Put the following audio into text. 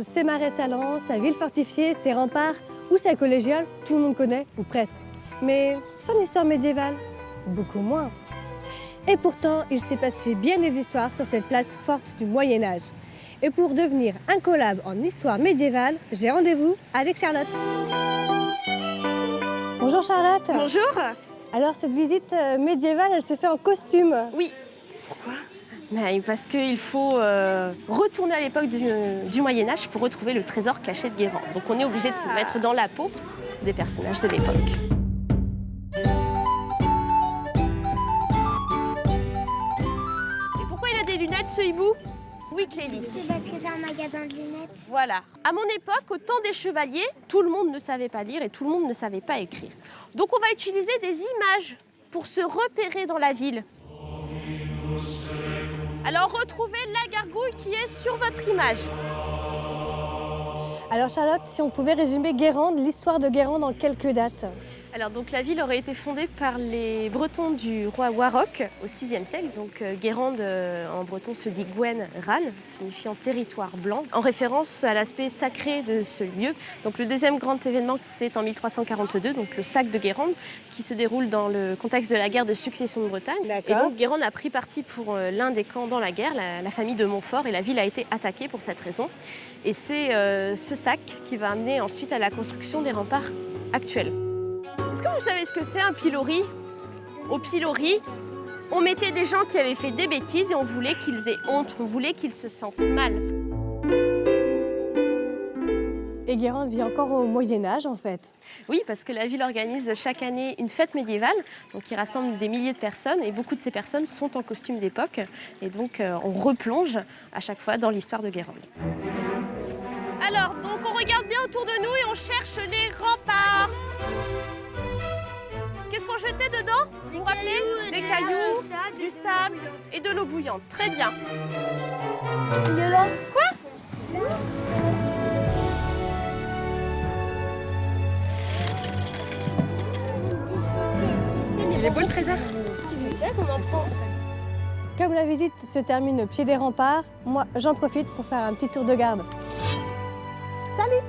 Guérande, ses marais salants, sa ville fortifiée, ses remparts ou sa collégiale, tout le monde connaît, ou presque. Mais son histoire médiévale, beaucoup moins. Et pourtant, il s'est passé bien des histoires sur cette place forte du Moyen-Âge. Et pour devenir un collab en histoire médiévale, j'ai rendez-vous avec Charlotte. Bonjour Charlotte. Bonjour. Alors cette visite médiévale, elle se fait en costume. Oui. Pourquoi? Parce qu'il faut retourner à l'époque du Moyen-Âge pour retrouver le trésor caché de Guérande. Donc on est obligé de se mettre dans la peau des personnages de l'époque. Et pourquoi il a des lunettes, ce hibou? Oui, Clélie. C'est parce que c'est un magasin de lunettes. Voilà. À mon époque, au temps des chevaliers, tout le monde ne savait pas lire et tout le monde ne savait pas écrire. Donc on va utiliser des images pour se repérer dans la ville. Alors retrouvez la gargouille qui est sur votre image. Alors Charlotte, si on pouvait résumer Guérande, l'histoire de Guérande en quelques dates. Alors donc la ville aurait été fondée par les Bretons du roi Warrock au VIe siècle. Donc Guérande en breton se dit Gwen Ran, signifiant territoire blanc, en référence à l'aspect sacré de ce lieu. Donc le deuxième grand événement, c'est en 1342, donc le sac de Guérande, qui se déroule dans le contexte de la guerre de succession de Bretagne. Et donc Guérande a pris parti pour l'un des camps dans la guerre, la famille de Montfort, et la ville a été attaquée pour cette raison. Et c'est ce sac qui va amener ensuite à la construction des remparts actuels. Est-ce que vous savez ce que c'est un pilori? Au pilori, on mettait des gens qui avaient fait des bêtises et on voulait qu'ils aient honte, on voulait qu'ils se sentent mal. Et Guérande vit encore au Moyen-Âge en fait. Oui, parce que la ville organise chaque année une fête médiévale donc qui rassemble des milliers de personnes et beaucoup de ces personnes sont en costume d'époque. Et donc on replonge à chaque fois dans l'histoire de Guérande. Alors, donc on regarde bien autour de nous et on cherche les remparts. Qu'est-ce qu'on jetait dedans? Vous vous rappelez? Des cailloux, du sable et de l'eau bouillante. Très bien. Quoi? Il est beau le trésor? On en prend. Comme la visite se termine au pied des remparts, moi j'en profite pour faire un petit tour de garde. Salut!